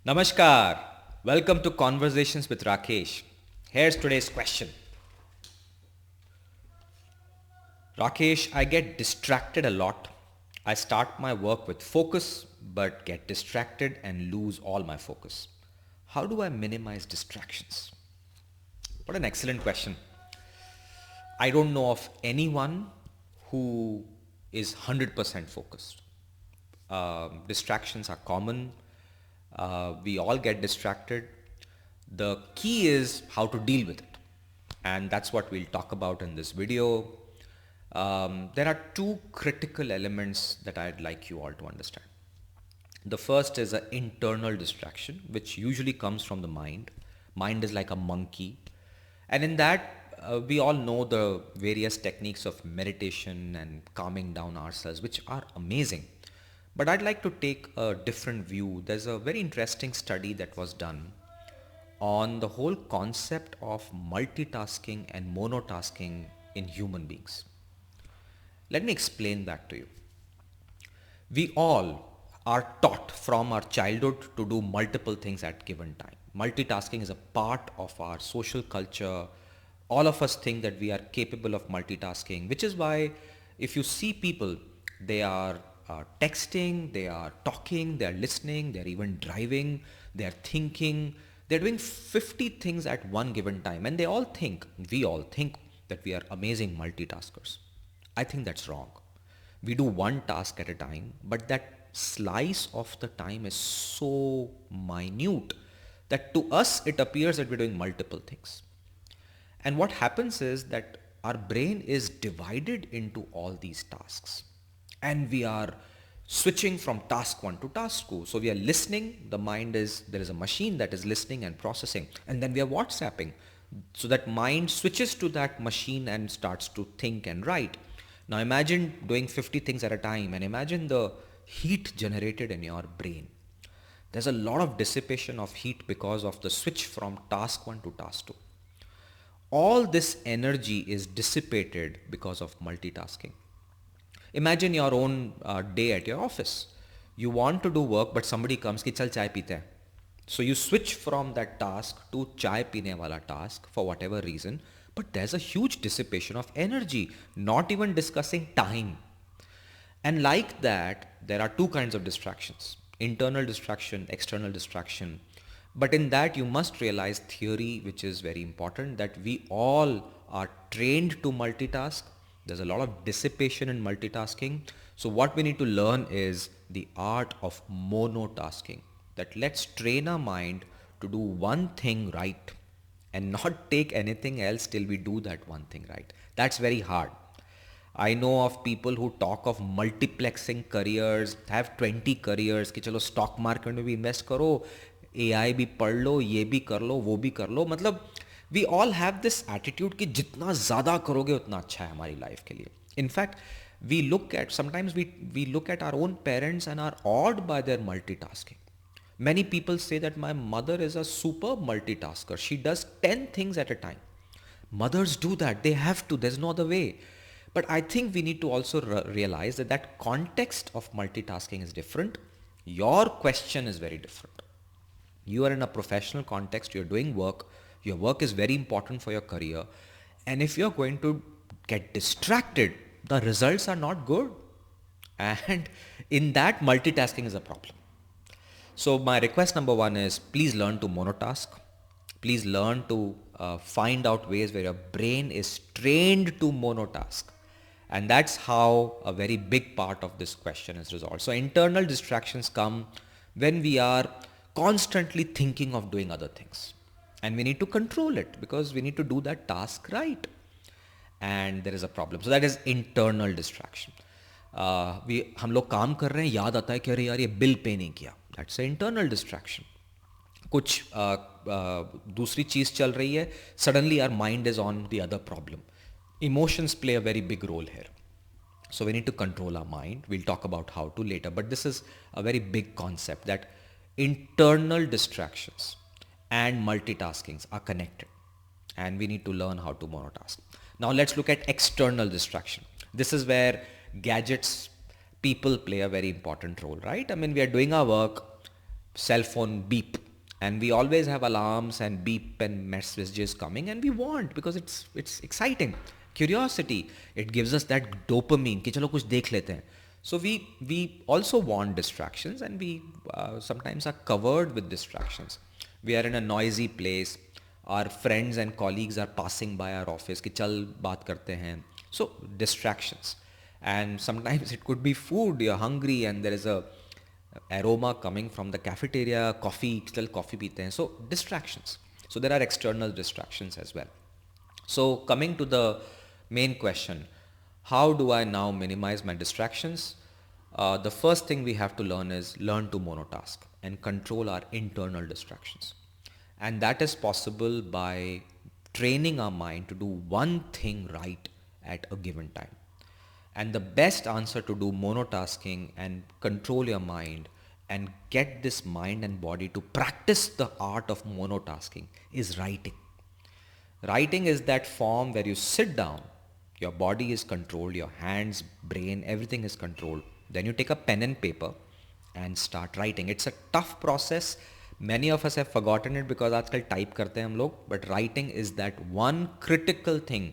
Namaskar. Welcome to Conversations with Rakesh. Here's today's question. Rakesh, I get distracted a lot. I start my work with focus but get distracted and lose all my focus. How do I minimize distractions? What an excellent question. I don't know of anyone who is 100% focused. Distractions are common. We all get distracted. The key is how to deal with it. And that's what we'll talk about in this video. There are two critical elements that I'd like you all to understand. The first is an internal distraction, which usually comes from the mind. Mind is like a monkey. And in that, we all know the various techniques of meditation and calming down ourselves, which are amazing. But I'd like to take a different view. There's a very interesting study that was done on the whole concept of multitasking and monotasking in human beings. Let me explain that to you. We all are taught from our childhood to do multiple things at given time. Multitasking is a part of our social culture. All of us think that we are capable of multitasking, which is why if you see people, they are texting, they are talking, they are listening, they are even driving, they are thinking, they're doing 50 things at one given time, and we all think that we are amazing multitaskers. I think that's wrong. We do one task at a time, but that slice of the time is so minute that to us it appears that we're doing multiple things. And what happens is that our brain is divided into all these tasks. And we are switching from task one to task two. So we are listening, there is a machine that is listening and processing. And then we are WhatsApping. So that mind switches to that machine and starts to think and write. Now imagine doing 50 things at a time and imagine the heat generated in your brain. There's a lot of dissipation of heat because of the switch from task one to task two. All this energy is dissipated because of multitasking. Imagine your own day at your office. You want to do work, but somebody comes ki chal chai peete hai. So you switch from that task to chai peene wala task for whatever reason, but there's a huge dissipation of energy, not even discussing time. And like that, there are two kinds of distractions: internal distraction, external distraction. But in that, you must realize theory, which is very important, that we all are trained to multitask. There's a lot of dissipation in multitasking. So what we need to learn is the art of monotasking. That let's train our mind to do one thing right and not take anything else till we do that one thing right. That's very hard. I know of people who talk of multiplexing careers, have 20 careers कि चलो stock market में भी invest करो, AI भी पढ़ लो, ये भी कर लो, वो भी कर लो. मतलब we all have this attitude कि जितना ज़्यादा करोगे उतना अच्छा है हमारी life के लिए. In fact, sometimes we look at our own parents and are awed by their multitasking. Many people say that my mother is a super multitasker. She does 10 things at a time. Mothers do that. They have to. There's no other way. But I think we need to also realize that context of multitasking is different. Your question is very different. You are in a professional context. You're doing work. Your work is very important for your career. And if you're going to get distracted, the results are not good. And in that, multitasking is a problem. So my request number one is please learn to monotask. Please learn to find out ways where your brain is trained to monotask. And that's how a very big part of this question is resolved. So internal distractions come when we are constantly thinking of doing other things. And we need to control it because we need to do that task right. And there is a problem. So that is internal distraction. हम लोग काम कर रहे हैं, याद आता है कि अरे यार ये बिल पे नहीं किया. That's an internal distraction. कुछ दूसरी चीज़ चल रही है, suddenly our mind is on the other problem. Emotions play a very big role here. So we need to control our mind. We'll talk about how to later, but this is a very big concept that internal distractions and multitaskings are connected and we need to learn how to monotask. Now let's look at external distraction. This is where gadgets, people play a very important role, right? I mean, we are doing our work, cell phone beep, and we always have alarms and beep and messages coming, and we want, because it's exciting. Curiosity, it gives us that dopamine कि चलो कुछ देख लेते हैं. So we also want distractions, and we sometimes are covered with distractions. We are in a noisy place. Our friends and colleagues are passing by our office कि चल बात करते हैं. So distractions, and sometimes it could be food. You're hungry and there is a aroma coming from the cafeteria, coffee, still coffee peete hain. So distractions. So there are external distractions as well. So coming to the main question, how do I now minimize my distractions? The first thing we have to learn is learn to monotask and control our internal distractions. And that is possible by training our mind to do one thing right at a given time. And the best answer to do monotasking and control your mind and get this mind and body to practice the art of monotasking is writing. Writing is that form where you sit down, your body is controlled, your hands, brain, everything is controlled. Then you take a pen and paper and start writing. It's a tough process. Many of us have forgotten it because आजकल type करते हैं हम लोग. But writing is that one critical thing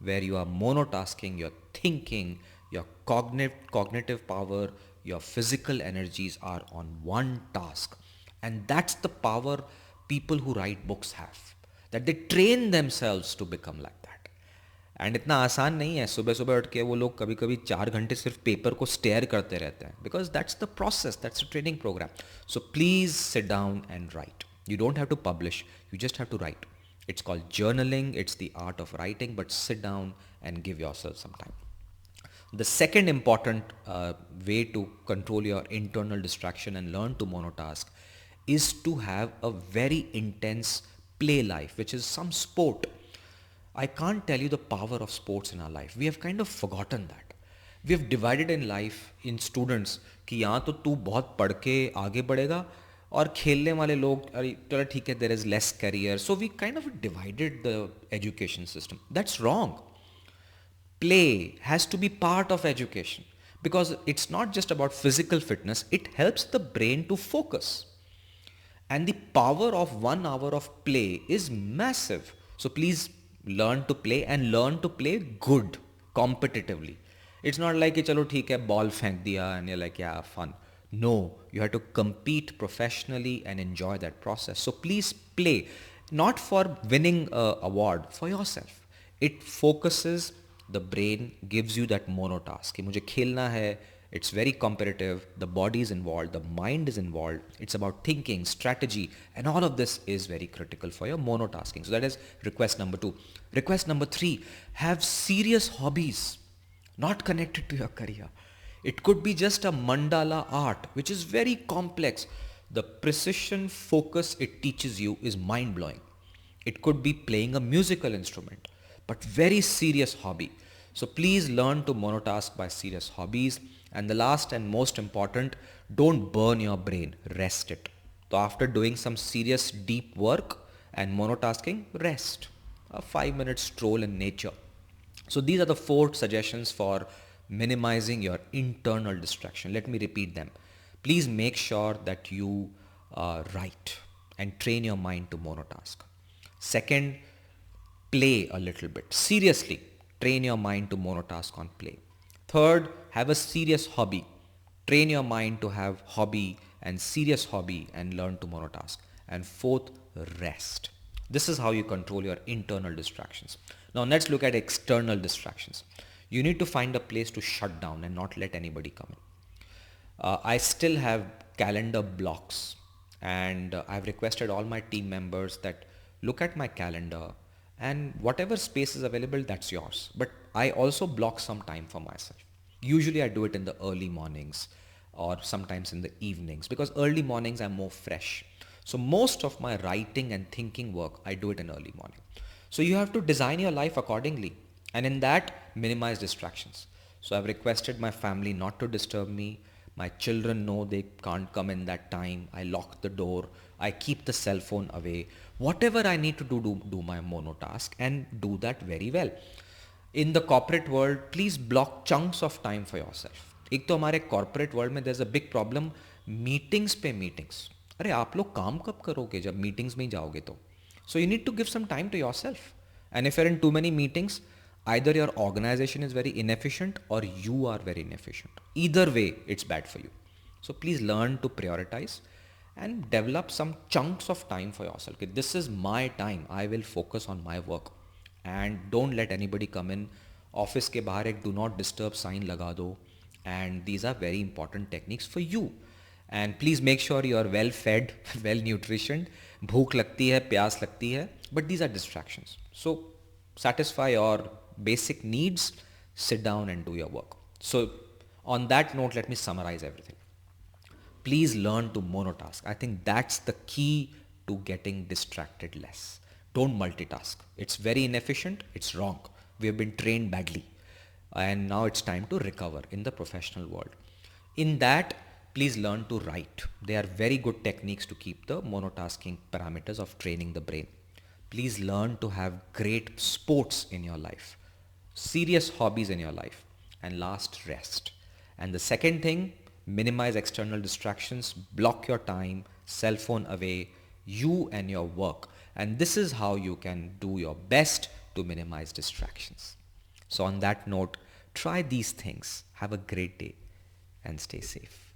where you are monotasking, your thinking, your cognitive power, your physical energies are on one task. And that's the power people who write books have, that they train themselves to become like that. And इतना आसान नहीं है. सुबह सुबह उठ के वो लोग कभी कभी 4 घंटे सिर्फ पेपर को स्टेयर करते रहते हैं, because that's the process, that's the training programme. So please sit down and write. You don't have to publish, you just have to write. It's called journaling, it's the art of writing, but sit down and give yourself some time. The second important way to control your internal distraction and learn to monotask is to have a very intense play life, which is some sport. I can't tell you the power of sports in our life. We have kind of forgotten that. We have divided in life in students कि यहाँ तो तू बहुत पढ़ के आगे बढ़ेगा और खेलने वाले लोग अरे चलो ठीक है, there is less career. So we kind of divided the education system. That's wrong. Play has to be part of education because it's not just about physical fitness, it helps the brain to focus. And the power of 1 hour of play is massive. So please learn to play and learn to play good, competitively. It's not like chalo theek hai ball फेंक दिया and you're like yeah fun. No, you have to compete professionally and enjoy that process. So please play, not for winning an award, for yourself. It focuses the brain, gives you that monotask कि मुझे खेलना है. It's very competitive, the body is involved, the mind is involved, it's about thinking, strategy, and all of this is very critical for your monotasking. So that is request number 2. Request number 3, have serious hobbies not connected to your career. It could be just a mandala art, which is very complex. The precision focus it teaches you is mind-blowing. It could be playing a musical instrument, but very serious hobby. So please learn to monotask by serious hobbies. And the last and most important, don't burn your brain, rest it. So after doing some serious deep work and monotasking, rest. A 5-minute stroll in nature. So these are the 4 suggestions for minimizing your internal distraction. Let me repeat them. Please make sure that you write and train your mind to monotask. Second, play a little bit. Seriously, train your mind to monotask on play. Third, have a serious hobby. Train your mind to have hobby and serious hobby and learn to monotask. And fourth, rest. This is how you control your internal distractions. Now let's look at external distractions. You need to find a place to shut down and not let anybody come in. I still have calendar blocks, and I've requested all my team members that look at my calendar and whatever space is available, that's yours. But I also block some time for myself. Usually I do it in the early mornings or sometimes in the evenings because early mornings I'm more fresh. So most of my writing and thinking work, I do it in early morning. So you have to design your life accordingly, and in that minimize distractions. So I've requested my family not to disturb me. My children know they can't come in that time. I lock the door. I keep the cell phone away. Whatever I need to do my monotask and do that very well. In the corporate world, please block chunks of time for yourself. एक तो हमारे corporate world में there's a big problem, meetings पे meetings. अरे आप लोग काम कब करोगे जब मीटिंग्स में ही जाओगे तो? So you need to give some time to yourself. And if you're in too many meetings, either your organization is very inefficient or you are very inefficient. Either way, it's bad for you. So please learn to prioritize and develop some chunks of time for yourself. Okay, this is my time. I will focus on my work. And don't let anybody come in. Office के बाहर एक do not disturb sign लगा दो. And these are very important techniques for you. And please make sure you are well fed, well nutritioned. भूख लगती है, प्यास लगती है. But these are distractions. So satisfy your basic needs, sit down and do your work. So on that note, let me summarize everything. Please learn to monotask. I think that's the key to getting distracted less. Don't multitask. It's very inefficient. It's wrong. We have been trained badly. And now it's time to recover in the professional world. In that, please learn to write. They are very good techniques to keep the monotasking parameters of training the brain. Please learn to have great sports in your life, serious hobbies in your life, and last, rest. And the second thing, minimize external distractions, block your time, cell phone away, you and your work. And this is how you can do your best to minimize distractions. So on that note, try these things. Have a great day and stay safe.